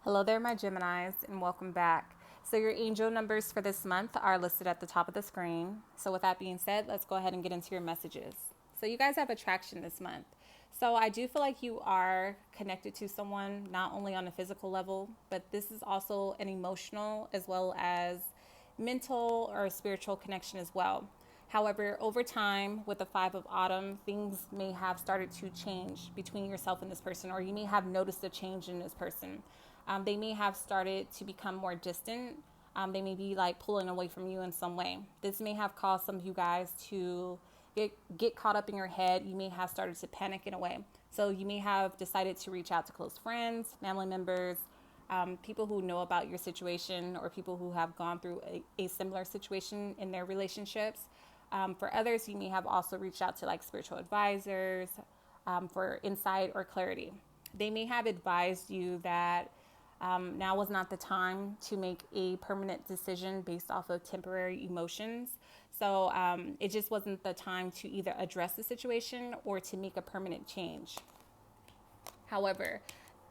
Hello there, my Geminis, and welcome back. So, your angel numbers for this month are listed at the top of the screen. So, with that being said, let's go ahead and get into your messages. So, you guys have attraction this month. So, I do feel like you are connected to someone, not only on a physical level, but this is also an emotional as well as mental or spiritual connection as well. However, over time, with the Five of Autumn, things may have started to change between yourself and this person, or you may have noticed a change in this person. They may have started to become more distant. They may be like pulling away from you in some way. This may have caused some of you guys to get caught up in your head. You may have started to panic in a way. So you may have decided to reach out to close friends, family members, people who know about your situation, or people who have gone through a similar situation in their relationships. For others, you may have also reached out to like spiritual advisors for insight or clarity. They may have advised you that now was not the time to make a permanent decision based off of temporary emotions. So it just wasn't the time to either address the situation or to make a permanent change. However,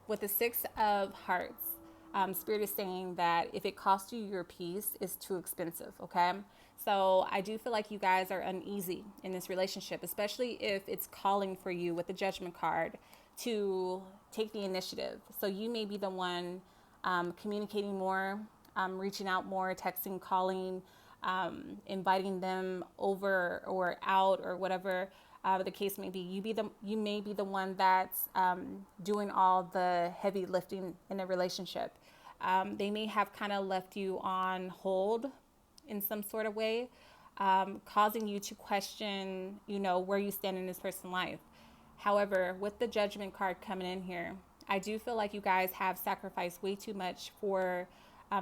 with the Six of Hearts, Spirit is saying that if it costs you your peace, it's too expensive, okay? So I do feel like you guys are uneasy in this relationship, especially if it's calling for you with the Judgment card to take the initiative. So you may be the one communicating more, reaching out more, texting, calling, inviting them over or out or whatever the case may be. You may be the one that's doing all the heavy lifting in a relationship. They may have kind of left you on hold in some sort of way, causing you to question, where you stand in this person's life. However, with the Judgment card coming in here, I do feel like you guys have sacrificed way too much for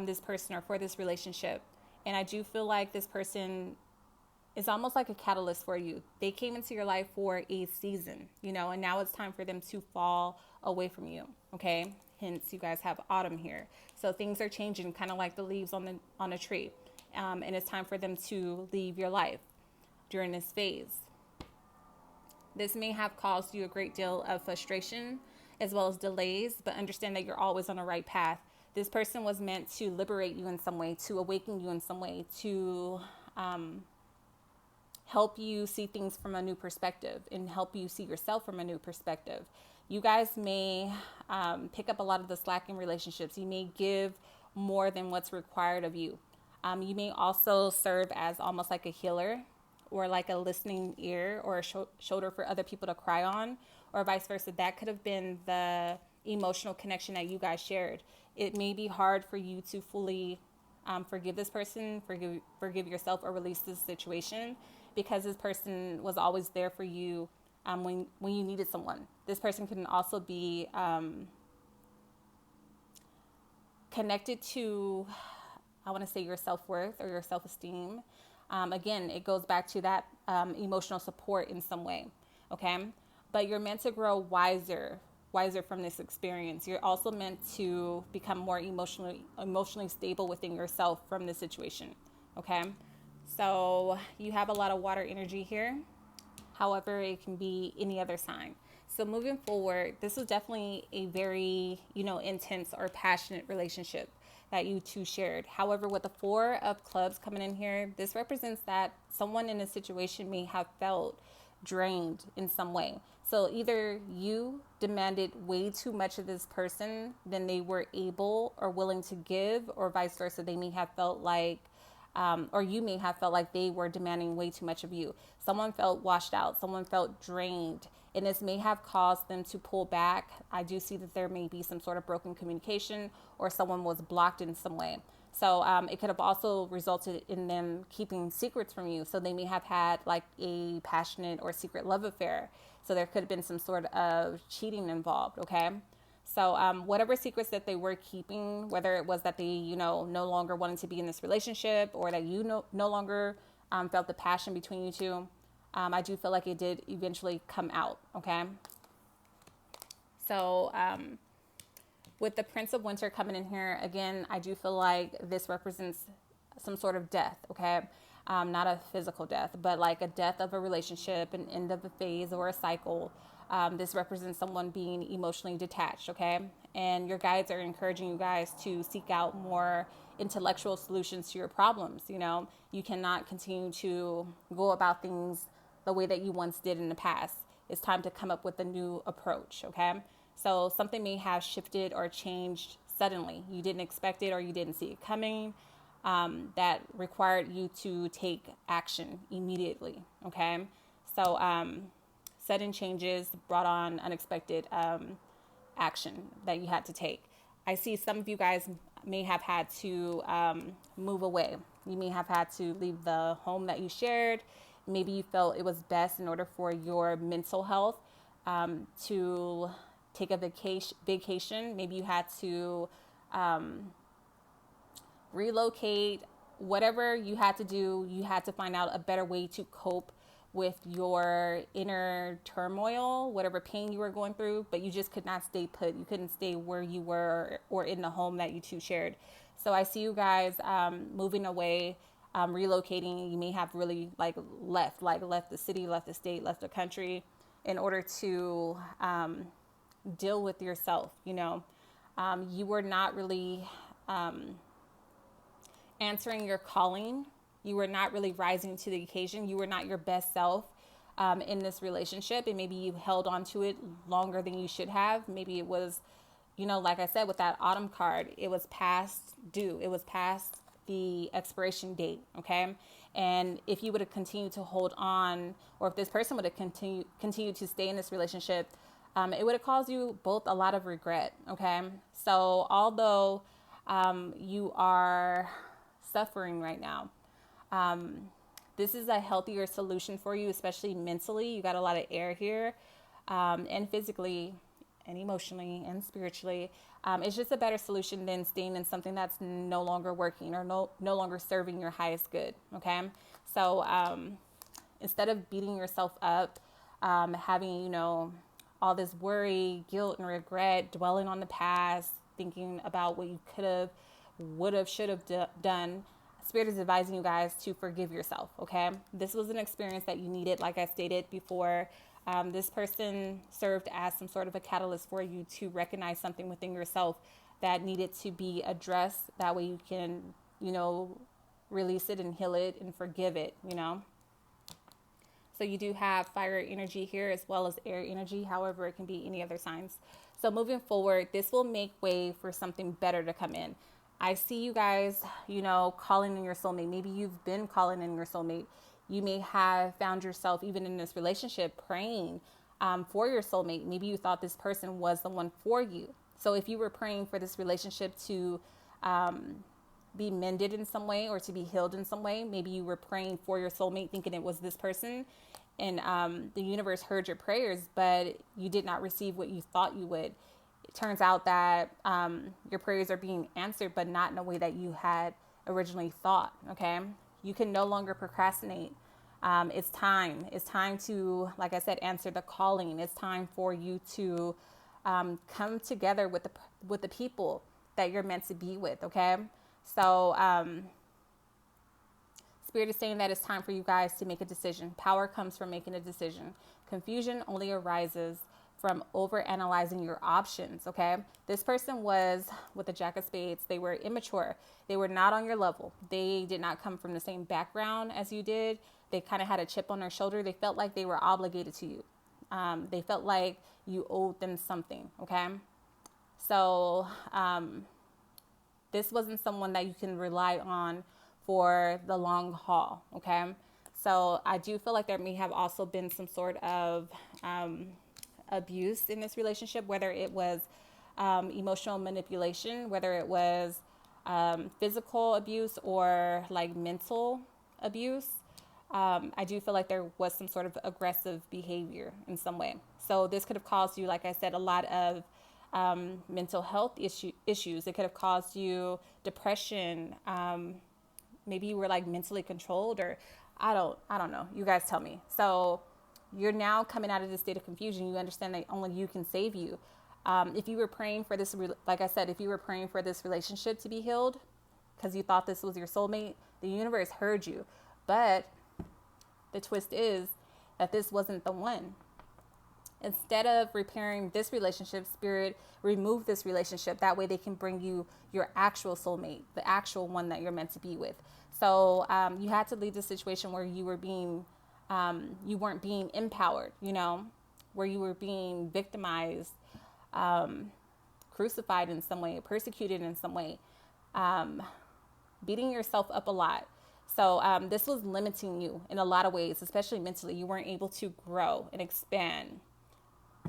this person or for this relationship. And I do feel like this person is almost like a catalyst for you. They came into your life for a season, and now it's time for them to fall away from you. Okay. Hence, you guys have autumn here. So things are changing, kind of like the leaves on a tree. And it's time for them to leave your life during this phase. This may have caused you a great deal of frustration as well as delays, but understand that you're always on the right path. This person was meant to liberate you in some way, to awaken you in some way, to help you see things from a new perspective and help you see yourself from a new perspective. You guys may pick up a lot of the slack in relationships. You may give more than what's required of you. You may also serve as almost like a healer or like a listening ear or a shoulder for other people to cry on, or vice versa. That could have been the emotional connection that you guys shared. It may be hard for you to fully forgive this person, forgive yourself, or release this situation, because this person was always there for you when you needed someone. This person can also be connected to, I want to say, your self-worth or your self-esteem. Again, it goes back to that emotional support in some way, okay? But you're meant to grow wiser from this experience. You're also meant to become more emotionally stable within yourself from this situation, okay? So you have a lot of water energy here. However, it can be any other sign. So moving forward, this was definitely a very, intense or passionate relationship that you two shared. However, with the Four of Clubs coming in here, this represents that someone in a situation may have felt drained in some way. So either you demanded way too much of this person than they were able or willing to give, or vice versa. They may have felt like, or you may have felt like they were demanding way too much of you. Someone felt washed out. Someone felt drained. And this may have caused them to pull back. I do see that there may be some sort of broken communication, or someone was blocked in some way. So it could have also resulted in them keeping secrets from you. So they may have had like a passionate or secret love affair. So there could have been some sort of cheating involved, okay? So whatever secrets that they were keeping, whether it was that they, no longer wanted to be in this relationship, or that you no longer felt the passion between you two, I do feel like it did eventually come out, okay? So with the Prince of Winter coming in here, again, I do feel like this represents some sort of death, okay? Not a physical death, but like a death of a relationship, an end of a phase or a cycle. This represents someone being emotionally detached, okay? and your guides are encouraging you guys to seek out more intellectual solutions to your problems. You know, you cannot continue to go about things the way that you once did in the past. It's time to come up with a new approach, okay? So something may have shifted or changed suddenly. You didn't expect it or you didn't see it coming. That required you to take action immediately, okay? So sudden changes brought on unexpected action that you had to take. I see some of you guys may have had to move away. You may have had to leave the home that you shared. Maybe you felt it was best in order for your mental health to take a vacation. Maybe you had to relocate. Whatever you had to do, you had to find out a better way to cope with your inner turmoil, whatever pain you were going through, but you just could not stay put. You couldn't stay where you were or in the home that you two shared. So I see you guys moving away, relocating. You may have really left the city, left the state, left the country in order to deal with yourself. You know, you were not really answering your calling. You were not really rising to the occasion. You were not your best self in this relationship. And maybe you held on to it longer than you should have. Maybe it was, you know, like I said, with that autumn card, it was past due. It was past the expiration date. Okay. And if you would have continued to hold on, or if this person would have continued to stay in this relationship, it would have caused you both a lot of regret. Okay. So although you are suffering right now, this is a healthier solution for you, especially mentally. You got a lot of air here, and physically and emotionally and spiritually. It's just a better solution than staying in something that's no longer working or no longer serving your highest good. Okay. So, instead of beating yourself up, having, you know, all this worry, guilt, and regret, dwelling on the past, thinking about what you could have, would have, should have done, Spirit is advising you guys to forgive yourself, okay? This was an experience that you needed, like I stated before. This person served as some sort of a catalyst for you to recognize something within yourself that needed to be addressed. That way you can, you know, release it and heal it and forgive it, you know? So you do have fire energy here as well as air energy. However, it can be any other signs. So moving forward, this will make way for something better to come in. I see you guys, you know, calling in your soulmate. Maybe you've been calling in your soulmate. You may have found yourself, even in this relationship, praying for your soulmate. Maybe you thought this person was the one for you. So if you were praying for this relationship to be mended in some way or to be healed in some way, maybe you were praying for your soulmate thinking it was this person, and the universe heard your prayers, but you did not receive what you thought you would. It turns out that your prayers are being answered, but not in a way that you had originally thought, okay? You can no longer procrastinate. It's time. It's time to, like I said, answer the calling. It's time for you to come together with the people that you're meant to be with, okay? So Spirit is saying that it's time for you guys to make a decision. Power comes from making a decision. Confusion only arises from overanalyzing your options, okay? This person was, with the Jack of Spades, they were immature. They were not on your level. They did not come from the same background as you did. They kind of had a chip on their shoulder. They felt like they were obligated to you. They felt like you owed them something, okay? So this wasn't someone that you can rely on for the long haul, okay? So I do feel like there may have also been some sort of abuse in this relationship, whether it was emotional manipulation, whether it was physical abuse or like mental abuse. I do feel like there was some sort of aggressive behavior in some way. So this could have caused you, like I said, a lot of mental health issues. It could have caused you depression. Maybe you were like mentally controlled, or I don't know. You guys tell me. So you're now coming out of this state of confusion. You understand that only you can save you. If you were praying for this, like I said, if you were praying for this relationship to be healed because you thought this was your soulmate, the universe heard you. But the twist is that this wasn't the one. Instead of repairing this relationship, Spirit remove this relationship. That way they can bring you your actual soulmate, the actual one that you're meant to be with. So you had to leave the situation where you were being, you weren't being empowered, you know, where you were being victimized, crucified in some way, persecuted in some way, beating yourself up a lot. So this was limiting you in a lot of ways, especially mentally. You weren't able to grow and expand.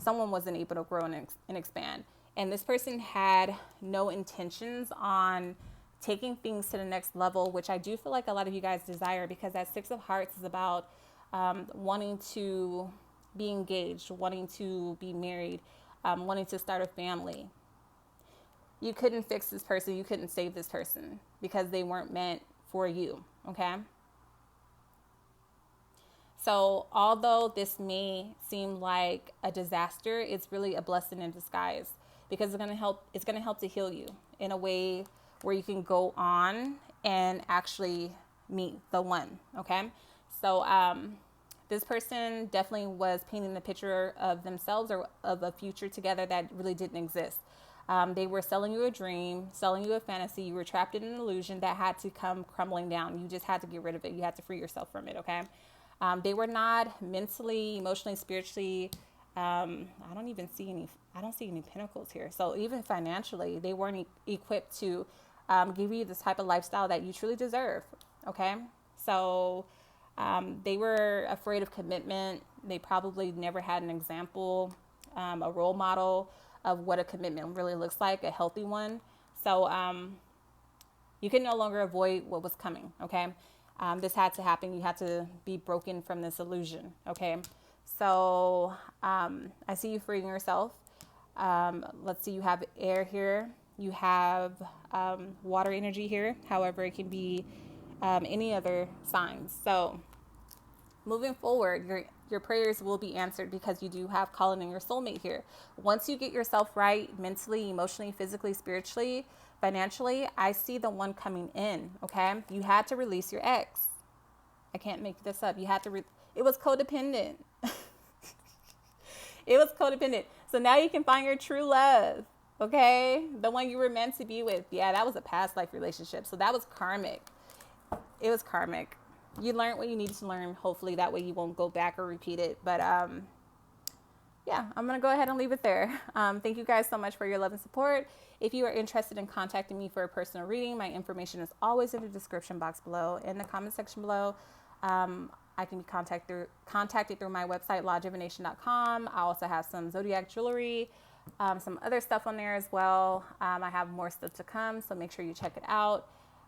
Someone wasn't able to grow and expand. And this person had no intentions on taking things to the next level, which I do feel like a lot of you guys desire, because that Six of Hearts is about wanting to be engaged, wanting to be married, wanting to start a family. You couldn't fix this person. You couldn't save this person because they weren't meant for you. Okay. So although this may seem like a disaster, it's really a blessing in disguise, because it's going to help to heal you in a way where you can go on and actually meet the one. Okay. So, this person definitely was painting a picture of themselves or of a future together that really didn't exist. They were selling you a dream, selling you a fantasy. You were trapped in an illusion that had to come crumbling down. You just had to get rid of it. You had to free yourself from it. Okay. They were not mentally, emotionally, spiritually. I don't see any pinnacles here. So even financially, they weren't equipped to give you this type of lifestyle that you truly deserve. Okay. So they were afraid of commitment. They probably never had an example, a role model of what a commitment really looks like, a healthy one. So you can no longer avoid what was coming. Okay. This had to happen. You had to be broken from this illusion. Okay. So I see you freeing yourself. Let's see, you have air here. You have water energy here. However, it can be any other signs. So moving forward, your prayers will be answered, because you do have calling in your soulmate here. Once you get yourself right mentally, emotionally, physically, spiritually, financially, I see the one coming in. Okay. You had to release your ex. I can't make this up. You had to, it was codependent. It was codependent. So now you can find your true love. Okay. The one you were meant to be with. Yeah. That was a past life relationship. So that was karmic. It was karmic. You learned what you needed to learn. Hopefully that way you won't go back or repeat it. But, yeah, I'm going to go ahead and leave it there. Thank you guys so much for your love and support. If you are interested in contacting me for a personal reading, my information is always in the description box below, in the comment section below. I can be contacted through my website, Divination.com. I also have some Zodiac jewelry, some other stuff on there as well. I have more stuff to come, so make sure you check it out.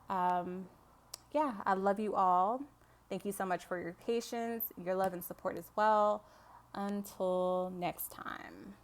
Yeah, I love you all. Thank you so much for your patience, your love and support as well. Until next time.